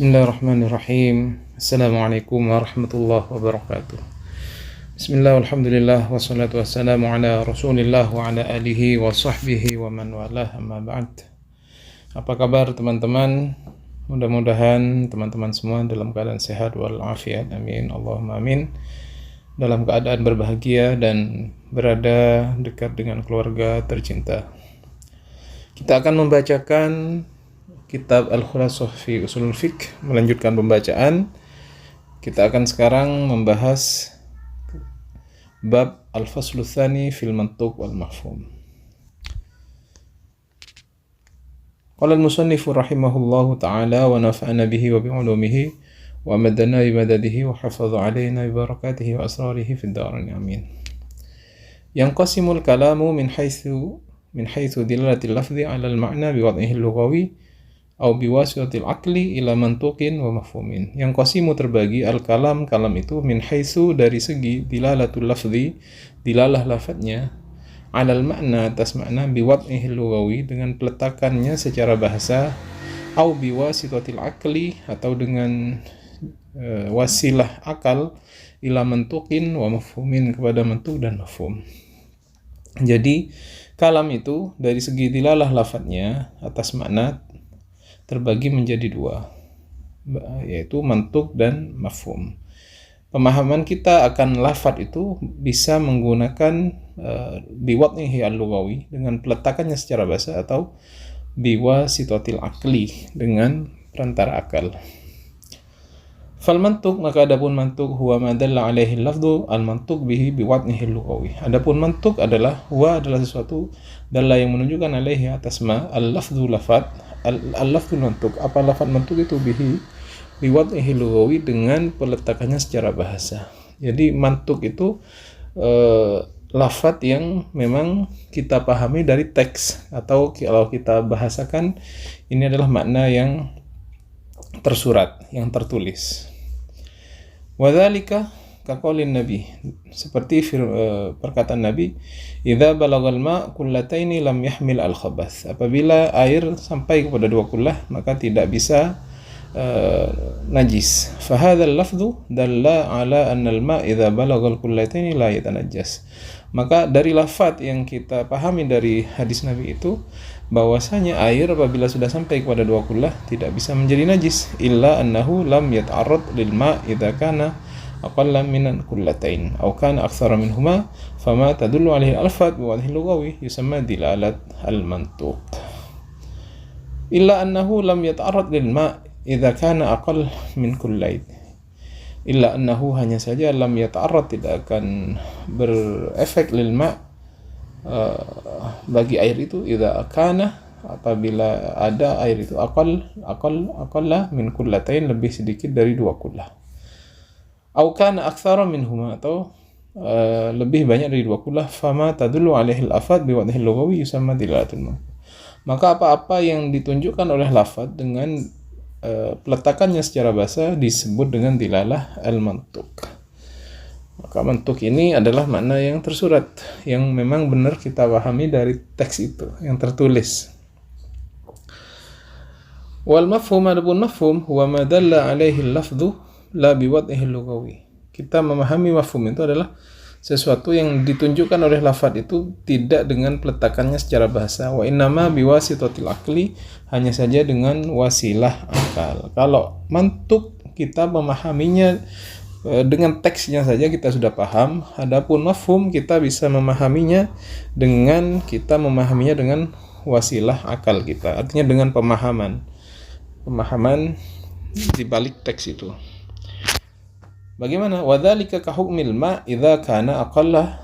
Bismillahirrahmanirrahim. Assalamualaikum warahmatullahi wabarakatuh. Bismillah, alhamdulillah, wassalatu wassalamu ala rasulillah wa ala alihi wa sahbihi wa man walah, amma ba'd. Apa kabar teman-teman? Mudah-mudahan teman-teman semua dalam keadaan sehat walafiat, amin, Allahumma amin. Dalam keadaan berbahagia dan berada dekat dengan keluarga tercinta. Kita akan membacakan Kitab Al-Khulasah fi Ushulul Fiqh, melanjutkan pembacaan. Kita akan sekarang membahas bab Al-Faslu Tsani fil Mantuq wal Mafhum. Qala al-musannifu rahimahullahu ta'ala wa nafa'ana bihi wa bi'ulumihi wa madana bi madadihi wa hafadha 'alaina bi barakatihi wa asrarihi fid dharain amin. Yanqasimul kalamu min haythu dilalatil lafzi 'ala al-ma'na bi wad'ihi al-lughawi au biwasitatil aqli ila mantuqin wa mafhumin. Yang qasimu terbagi al-kalam, kalam itu min haitsu dari segi dilalatul lafzi, dilalah lafadznya, alal makna atas makna, biwad'ihi lughawi dengan peletakannya secara bahasa, au biwasitatil aqli atau dengan wasilah akal, ila mantuqin wa mafhumin kepada mantuq dan mafhum. Jadi kalam itu dari segi dilalah lafadznya atas makna terbagi menjadi dua, yaitu mantuk dan mafhum. Pemahaman kita akan lafadz itu bisa menggunakan biwad'ihi al-lughawi dengan peletakannya secara bahasa, atau biwasitatil aqli dengan perantara akal. Fal mantuk, maka adapun mantuk, huwa ma dalla alaihi lafdhu al-mantuk bihi biwad'ihi al-lughawi. Adapun mantuk adalah sesuatu dalla yang menunjukkan alaihi atas ma al-lafdhu lafadz, al-lafdhul mantuk, apa lafadz mantuk itu bihi biwad'ihi lughawi dengan peletakannya secara bahasa. Jadi mantuk itu lafadz yang memang kita pahami dari teks, atau kalau kita bahasakan ini adalah makna yang tersurat, yang tertulis. Wadzalika kaqaulin Nabi, seperti perkataan Nabi, idza balagal ma kullataini lam yahmil al khabath, apabila air sampai kepada dua kullah maka tidak bisa najis. Fa hadzal lafdhu dalla ala anna al ma idza balagal kullataini la yatanajjas. Maka dari lafaz yang kita pahami dari hadis Nabi itu, bahwasanya air apabila sudah sampai kepada dua kullah tidak bisa menjadi najis, illa annahu lam yata'arrad lil ma idza kana aqalla min kullatain aw kana aktsara minhuma, fama tadullu alaihi al-alfaz wa wadhihi lughawi yusamma dilalat al-mantuq. Illa annahu lam yata'arrad lil ma idza kana aqall min kullain. Illa annahu, hanya saja, lam yata'arrad, tidak akan berefek, lil ma bagi air itu, idza kana, apabila ada air itu aqalla min kullatain, lebih sedikit dari dua kullah, au kana aktsara minhuma, atau lebih banyak dari dua kullah, fama tadullu alaihi al-afad bi wadhihi lughawi yusamma dilalatul. Maka apa-apa yang ditunjukkan oleh lafadz dengan peletakannya secara bahasa disebut dengan dilalah al-mantuq. Maka mantuk ini adalah makna yang tersurat, yang memang benar kita pahami dari teks itu, yang tertulis. Wal mafhum, adapun mafhum, huwa ma dalla alaihi al-lafdhu la biwad'ihi lughawi. Kita memahami mafhum itu adalah sesuatu yang ditunjukkan oleh lafadz itu tidak dengan peletakannya secara bahasa, wa innama biwasitatil aqli, hanya saja dengan wasilah akal. Kalau mantuk kita memahaminya dengan teksnya saja kita sudah paham, adapun mafhum kita bisa memahaminya dengan wasilah akal kita, artinya dengan pemahaman di balik teks itu. Bagaimana? Wadzalika ka hukmil ma idza kana aqalla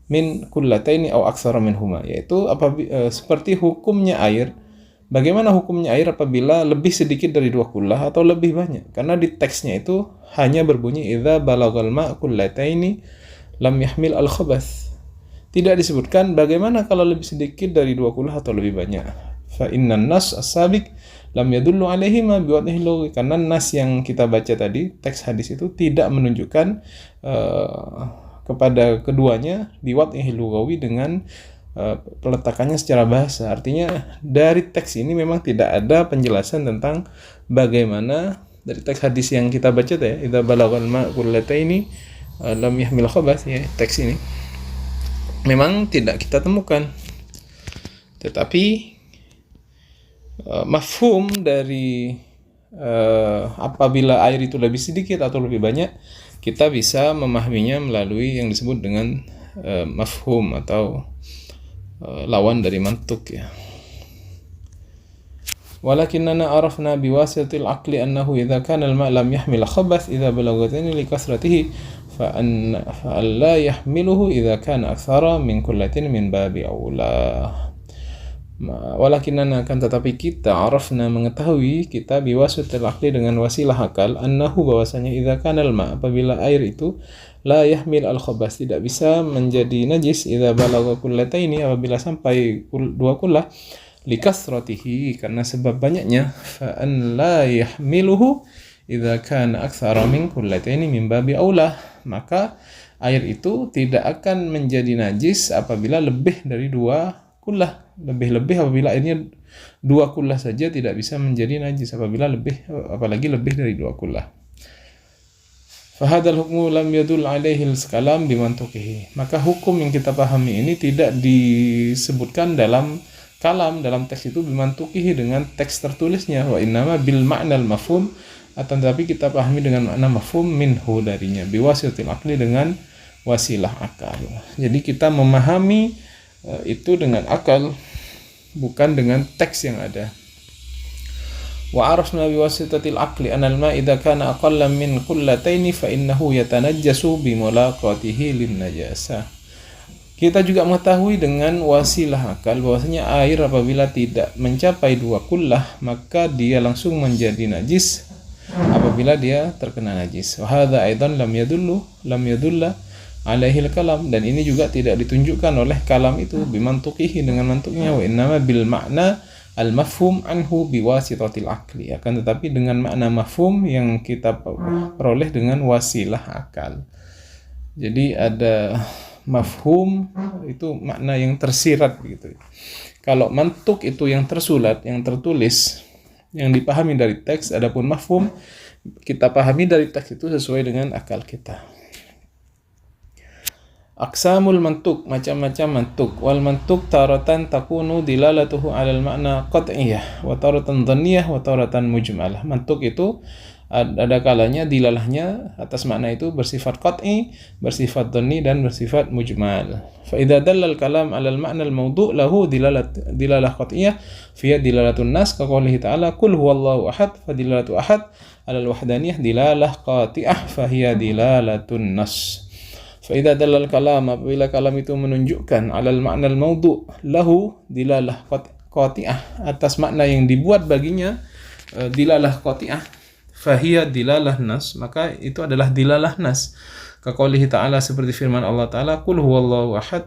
min kullataini aw aktsara minhuma, yaitu seperti hukumnya air. Bagaimana hukumnya air apabila lebih sedikit dari dua kullah atau lebih banyak? Karena di teksnya itu hanya berbunyi idza balagal ma kullataini lam yahmil al khabath. Tidak disebutkan bagaimana kalau lebih sedikit dari dua kullah atau lebih banyak. Fa innan nas as-sabiq lam yadullu alaihi ma biwadhihi lughawi, karena nas yang kita baca tadi, teks hadis itu tidak menunjukkan kepada keduanya biwadhihi lughawi dengan peletakannya secara bahasa. Artinya dari teks ini memang tidak ada penjelasan tentang bagaimana dari teks hadis yang kita baca ya, idza balagal ma'u qullataini lam yahmil khabath ya, teks ini memang tidak kita temukan. Tetapi mafhum dari apabila air itu lebih sedikit atau lebih banyak, kita bisa memahaminya melalui yang disebut dengan mafhum atau lawan dari mantuk ya. Walakinna arafna biwasitatil aqli annahu idza kana al-ma' lam yahmil khabath idza balaghatani li kasratihi fa la yahmiluhu idza kana aktsara min kullatin min babi aula. Walakinna, akan tetapi kita arafna mengetahui, kita biwasitatil aqli dengan wasilah akal, annahu bahwasanya idza kana al-ma', apabila air itu la yahmil al-khabath, tidak bisa menjadi najis, idza balagha kullataini, apabila sampai dua kullah, likasratihi, karena sebab banyaknya, fa an la yahmiluhu idza kana aktsara min kullataini min babi aula, maka air itu tidak akan menjadi najis apabila lebih dari dua kullah. Lebih-lebih apabila airnya dua kullah saja tidak bisa menjadi najis, apabila apalagi lebih dari dua kullah. Fahadal hukmu lam yadul alaihi al-kalam bimantuqihi, maka hukum yang kita pahami ini tidak disebutkan dalam kalam, dalam teks itu bimantuqihi dengan teks tertulisnya, wa innama bil ma'nal mafhum, akan tetapi kita pahami dengan makna mafhum minhu darinya, biwasitil aqli dengan wasilah akal. Jadi kita memahami itu dengan akal, bukan dengan teks yang ada. Wa arafna biwasitatil aqli anal ma idza kana aqalla min qullataini fa innahu yatanajjasu bi mulaqatihi lin najasah. Kita juga mengetahui dengan wasilah akal bahwasanya air apabila tidak mencapai dua kullah, maka dia langsung menjadi najis apabila dia terkena najis. Wa hadza aidan lam yadulla alaihil kalam, dan ini juga tidak ditunjukkan oleh kalam itu bimantuqihi dengan mantuknya, wa innama bil makna al mafhum anhu biwasitatil aqli, akan tetapi dengan makna mafhum yang kita peroleh dengan wasilah akal. Jadi ada mafhum itu makna yang tersirat gitu. Kalau mantuk itu yang tersulat, yang tertulis, yang dipahami dari teks, adapun mafhum kita pahami dari teks itu sesuai dengan akal kita. Aqsamul mantuk, macam-macam mantuk. Wal mantuk taratan takunu dilalatuhu alal makna qat'iyah, wa taratan dhanniyah, wa taratan mujmalah. Mantuk itu ada kalanya dilalahnya atas makna itu bersifat qat'i, bersifat dhanni, dan bersifat mujmal. Fa idza dallal kalam alal makna al mawdu' lahu dilalah qat'iyah, fiya dilalatun nas, ka qoulihi ta'ala qul huwallahu ahad, fa dilalatu ahad alal wahdaniyah dilalah qati'ah, fa hiya dilalatun nas. Faidah dalal kalam, apabila kalam itu menunjukkan alal makna al-mawdu' lahu dilalah qati'ah, atas makna yang dibuat baginya dilalah qati'ah, fahiyya dilalah nas, maka itu adalah dilalah nas. Ka qoulihi ta'ala, seperti firman Allah Ta'ala qul huwallahu ahad,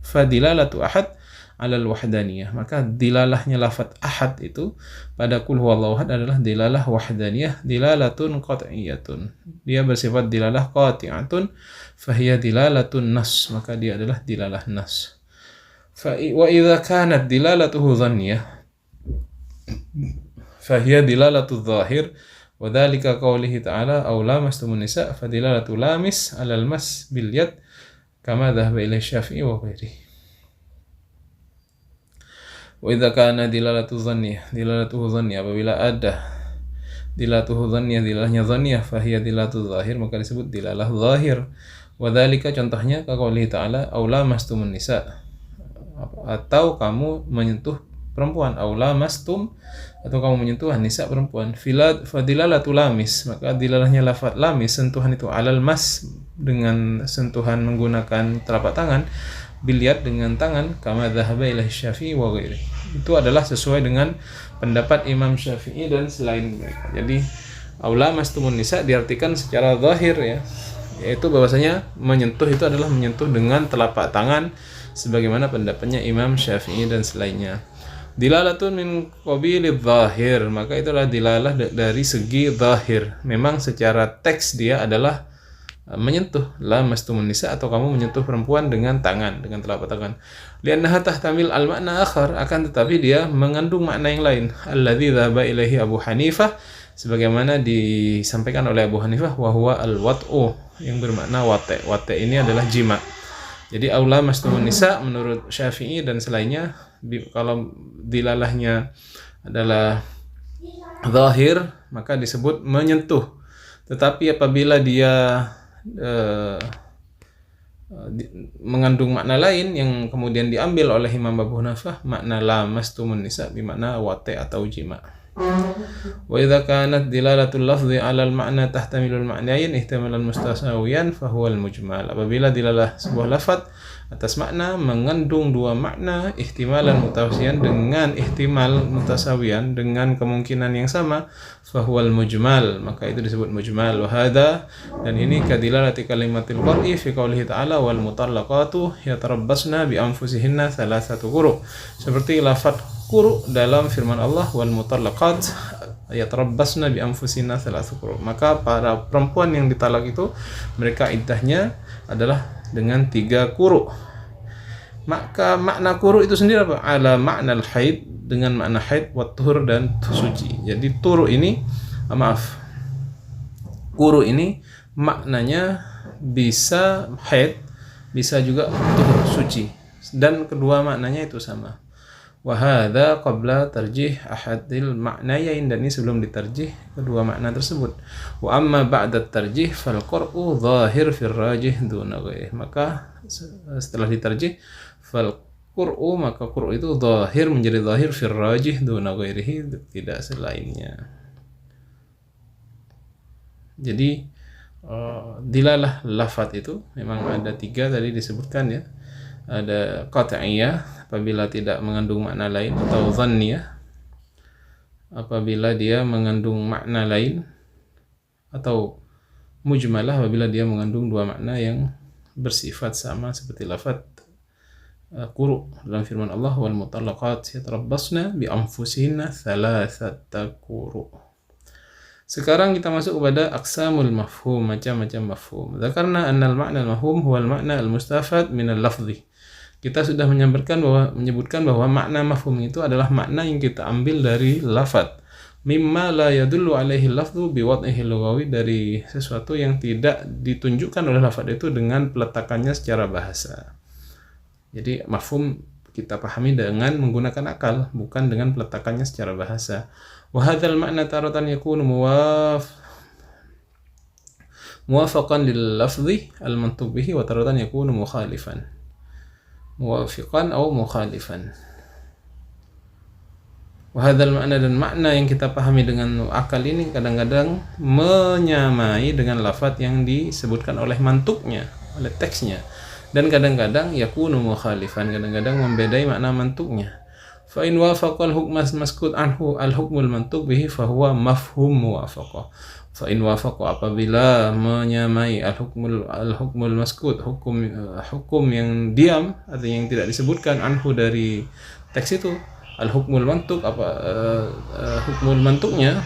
fa dilalatu ahad alal wahdaniyah, maka dilalahnya lafaz ahad itu pada qul huwallahu ahad adalah dilalah wahdaniyah, dilalatun qat'iyatun, dia bersifat dilalah qati'atun, fahiya dilalatun nas, maka dia adalah dilalah nas. Wa idza kanat dilalatuhu dhanniyah fahiya dilalatu dhahir, wa dzalika qoulihi ta'ala aw lamastumun nisa fa dilalatu lamis alal mas bil yad kama dhahaba ilaihi Syafi'i wa ghairihi. Wa idza kana dilalatuhu dhanniyah, apabila ada dilalatuhu dhanniyah, dilalahnya dhanniyah, fahiya dilalatu dhahir, maka disebut dilalah zahir. Wa dzalika, contohnya ka qouli ta'ala aw lamastumun nisa, atau kamu menyentuh perempuan, aw lamastum, atau kamu menyentuh nisa perempuan. Fadilalatu lamis, maka dilalahnya lafaz lamis, sentuhan itu alal mas, dengan sentuhan menggunakan telapak tangan, biliat dengan tangan, kama dhahaba ilaihi Syafi'i wa ghairihi, itu adalah sesuai dengan pendapat Imam Syafi'i dan selain mereka. Jadi aula mastumun nisa diartikan secara zahir ya, yaitu bahwasanya menyentuh itu adalah menyentuh dengan telapak tangan sebagaimana pendapatnya Imam Syafi'i dan selainnya. Dilalatun min qabilidz zahir, maka itulah dilalah dari segi zahir. Memang secara teks dia adalah menyentuh, lamastumun nisa, atau kamu menyentuh perempuan dengan tangan, dengan telapak tangan. Li'annaha tahtamil al-makna akhar, akan tetapi dia mengandung makna yang lain. Alladzi dhahaba ilaihi Abu Hanifah, sebagaimana disampaikan oleh Abu Hanifah, wa huwa al-wat'u, yang bermakna wate'. Wate' ini adalah jima. Jadi aula mastumun nisa menurut Syafi'i dan selainnya, kalau dilalahnya adalah zahir maka disebut menyentuh. Tetapi apabila dia mengandung makna lain yang kemudian diambil oleh Imam Abu Hanifah, makna lamastumun nisa bermakna wate' atau jima. Wa idza kanat dilalatul lafzi 'ala al-ma'na tahtamilul ma'nayn ihtamalan mustasawiyan fa huwa al-mujmal. Apabila dilalah sebuah lafaz atas makna mengandung dua makna ihtimalan mutawasiyan dengan ihtimal mutasawiyan dengan kemungkinan yang sama, fa huwa al-mujmal, maka itu disebut mujmal. Wa hadza, dan ini kadilalati kalimatil qur'i fi qoulihi ta'ala wal mutallaqatu yatarabbasna bi anfusihinna thalathatu quru', seperti lafaz quru dalam firman Allah wal mutallaqat yatarabbasna bi anfusihinna thalathatu quru', maka para perempuan yang ditalak itu mereka iddahnya adalah dengan 3 quru'. Maka makna quru' itu sendiri apa? Ala makna al-haid, dengan makna haid, wa tuhur, dan suci. Jadi quru' ini quru' ini maknanya bisa haid, bisa juga tuhur, suci, dan kedua maknanya itu sama. Wa hadza qabla tarjih ahadil ma'nayain, dan ini sebelum ditarjih kedua makna tersebut. Wa amma ba'da tarjih fal qur'u zahir fil rajih duna ghairihi, maka setelah ditarjih fal qur'u, maka qur'u itu zahir, menjadi zahir fil rajih duna ghairihi, tidak selainnya. Jadi dilalah lafaz itu memang ada 3 tadi disebutkan ya. Ada qat'iyah apabila tidak mengandung makna lain, atau dhanniyah apabila dia mengandung makna lain, atau mujmalah apabila dia mengandung 2 makna yang bersifat sama, seperti lafaz quru' dalam firman Allah wal mutallaqat yatarabbasna bi anfusihinna thalathata quru'. Sekarang kita masuk kepada aqsamul mafhum, macam-macam mafhum. Dzakarna annal ma'na al-mafhum huwa al-ma'na al-mustafad min al-lafzi. Kita sudah menyebutkan bahwa makna mafhum itu adalah makna yang kita ambil dari lafaz. Mimma la yadullu alaihi lafzu biwad'ihi lughawi, dari sesuatu yang tidak ditunjukkan oleh lafaz itu dengan peletakannya secara bahasa. Jadi mafhum kita pahami dengan menggunakan akal, bukan dengan peletakannya secara bahasa. Wa hadzal ma'na taratan yakunu muwafaqan lil lafzi al-mantuq bihi, wa taratan yakunu muwafiqan atau mukhalifan. Wa hadzal ma'na, dan makna yang kita pahami dengan akal ini kadang-kadang menyamai dengan lafaz yang disebutkan oleh mantuknya, oleh teksnya, dan kadang-kadang yakunu mukhalifan, kadang-kadang membedai makna mantuknya. Fa in wafaqal hukmas maskut anhu al-hukmul mantuq bihi fa huwa mafhum muwafaqah. Fa in wafaqa, apabila menyamai al-hukmul maskut, hukum yang diam, artinya yang tidak disebutkan anhu dari teks itu, al-hukmul mantuq, hukmul mantuqnya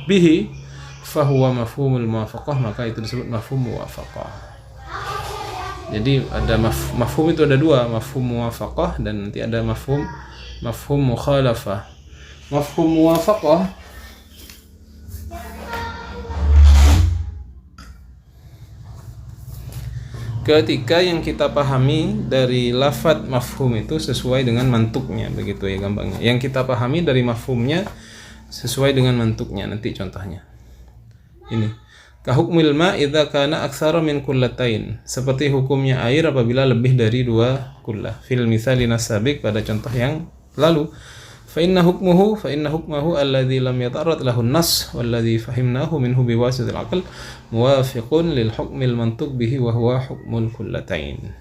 bihi fa huwa mafhumul muwafaqah, maka itu disebut mafhum muwafaqah. Jadi ada mafhum itu ada 2, mafhum muwafaqah dan nanti ada mafhum mukhalafah. Mafhum muwafaqah ketika yang kita pahami dari lafaz mafhum itu sesuai dengan mantuknya, begitu ya gampangnya. Yang kita pahami dari mafhumnya sesuai dengan mantuknya. Nanti contohnya. Ini. Ka hukmil ma idza kana aktsara min kullatain. Seperti hukumnya air apabila lebih dari 2 kullah. Fil mithalina sabiq, pada contoh yang lalu. Fa inna hukmuhu alladhi lam yata'arrad lahu an-nass walladhi fahimnahu minhu biwasitil aql muwafiqun lil hukmil mantuq bihi wa huwa hukmul kullatain.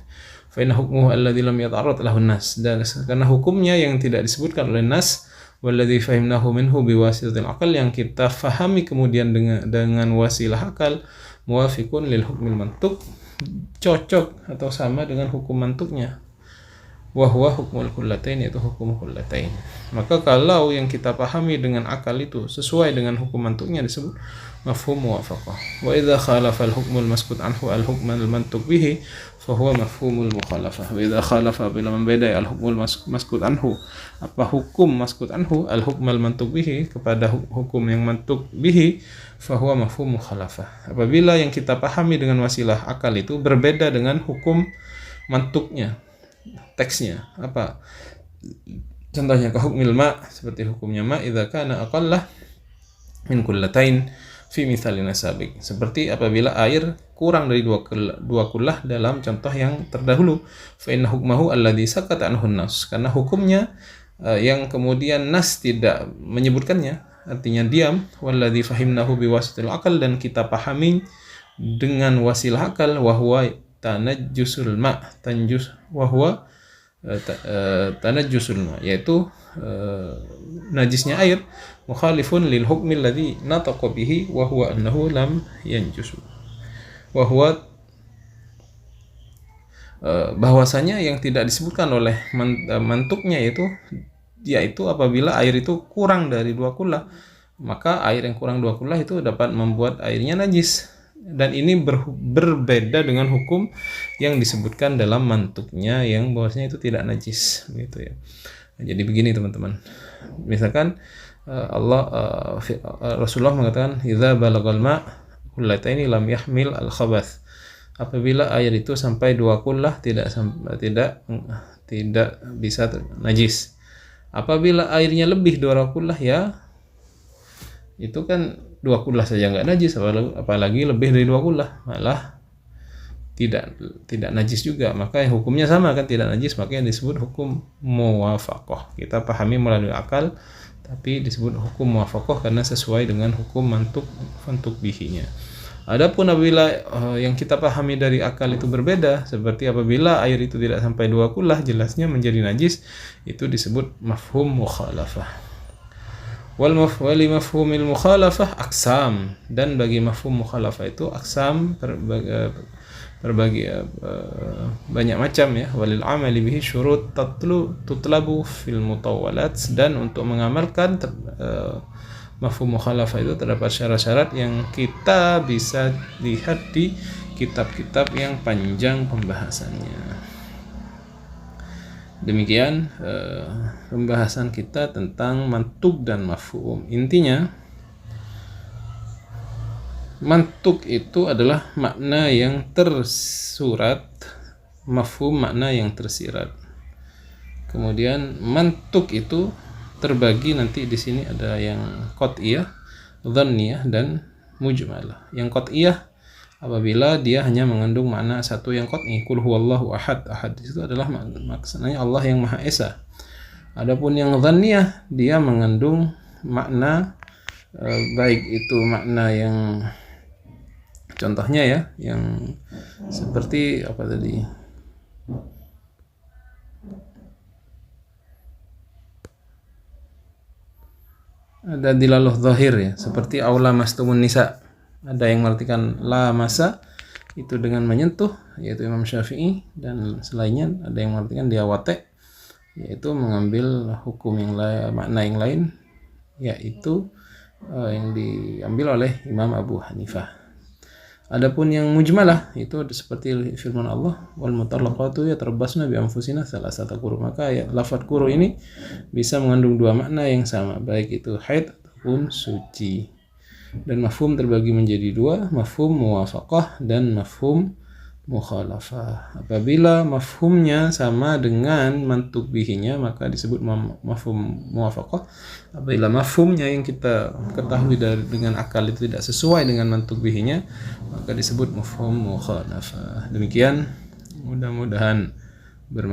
Fa inna hukmuhu alladhi lam yata'arrad lahu an-nass, dan karena hukumnya yang tidak disebutkan oleh nas, walladhi fahimnahu minhu biwasitil aql, yang kita fahami kemudian dengan wasilah akal, muwafiqun lil hukmil mantuq, cocok atau sama dengan hukum mantuknya. wa huwa hukmul kullatain, yaitu hukum kullatain. Maka kalau yang kita pahami dengan akal itu sesuai dengan hukum mantuknya disebut mafhum muwafaqah. Wa idza khalafa al-hukmul maskut anhu al-hukmal mantuk bihi fa huwa mafhumul mukhalafah. Wa idza khalafa, bila membedai al-hukmul maskut anhu, apa hukum maskut anhu, al-hukmal mantuk bihi, kepada hukum yang mantuk bihi, fa huwa mafhum mukhalafah. Apabila yang kita pahami dengan wasilah akal itu berbeda dengan hukum mantuknya, teksnya, apa contohnya, ka hukmil ma, seperti hukumnya ma idza kana aqalla min kullatain fi mithalina sabiq, seperti apabila air kurang dari dua kullah dalam contoh yang terdahulu. Fa inna hukmahu alladhi sakata anhu nas, karena hukumnya yang kemudian nas tidak menyebutkannya, artinya diam. Walladhi fahimnahu biwasitil akal, dan kita pahami dengan wasilah akal. Wahwa tanajjusul ma, wahwa tanajjusul ma, yaitu najisnya air, mukhalifun lil hukmi alladhi nataqa bihi wa huwa annahu lam yanjusu, wa huwa bahwasanya yang tidak disebutkan oleh mantuknya yaitu apabila air itu kurang dari 2 kullah, maka air yang kurang 2 kullah itu dapat membuat airnya najis. Dan ini berbeda dengan hukum yang disebutkan dalam mantuknya yang bahwasanya itu tidak najis, gitu ya. Jadi begini teman-teman, misalkan Rasulullah mengatakan idza balagal ma kullataini lam yahmil al khabath, apabila air itu sampai 2 kullah tidak bisa najis. Apabila airnya lebih 2 kullah, ya itu kan 2 kullah saja nggak najis, apalagi lebih dari 2 kullah, malah tidak najis juga. Maka hukumnya sama kan, tidak najis, makanya disebut hukum muwafaqah. Kita pahami melalui akal, tapi disebut hukum muwafaqah karena sesuai dengan hukum mantuk bihinya. Adapun apabila yang kita pahami dari akal itu berbeda, seperti apabila air itu tidak sampai 2 kullah jelasnya menjadi najis, itu disebut mafhum mukhalafah. Wal mafhumil mukhalafah aksam, dan bagi mafhum mukhalafah itu aksam, berbagi banyak macam ya. Walil amali bihi syurut tutlabu fil mutawwalat, dan untuk mengamalkan mafhum mukhalafah itu terdapat syarat-syarat yang kita bisa lihat di kitab-kitab yang panjang pembahasannya. Demikian pembahasan kita tentang mantuk dan mafhum. Intinya, mantuk itu adalah makna yang tersurat, mafhum makna yang tersirat. Kemudian mantuk itu terbagi, nanti di sini ada yang qat'iyah, dhanniyah, dan mujmalah. Yang qat'iyah apabila dia hanya mengandung makna satu yang qat'i, qul huwallahu ahad. Ahad itu adalah maksudnya Allah yang Maha Esa. Adapun yang dhanniyah, dia mengandung makna baik itu makna yang contohnya ya, yang seperti apa tadi? Ada dilaluh zahir ya, seperti aula mastumun nisa. Ada yang mengartikan la masa itu dengan menyentuh, yaitu Imam Syafi'i, dan selainnya ada yang mengartikan dia wate, yaitu mengambil hukum yang lain, makna yang lain, yaitu yang diambil oleh Imam Abu Hanifah. Adapun yang mujmalah itu seperti firman Allah, wal mutallaqatu yatarabbasna bi anfusina salasata quru. Maka lafaz quru ini bisa mengandung 2 makna yang sama, baik itu haid ataupun suci. Dan mafhum terbagi menjadi 2, mafhum muwafaqah dan mafhum mukhalafah. Apabila mafhumnya sama dengan mantuk bihinya, maka disebut mafhum muwafaqah. Apabila mafhumnya yang kita ketahui dengan akal itu tidak sesuai dengan mantuk bihinya, maka disebut mafhum mukhalafah. Demikian, mudah-mudahan bermanfaat.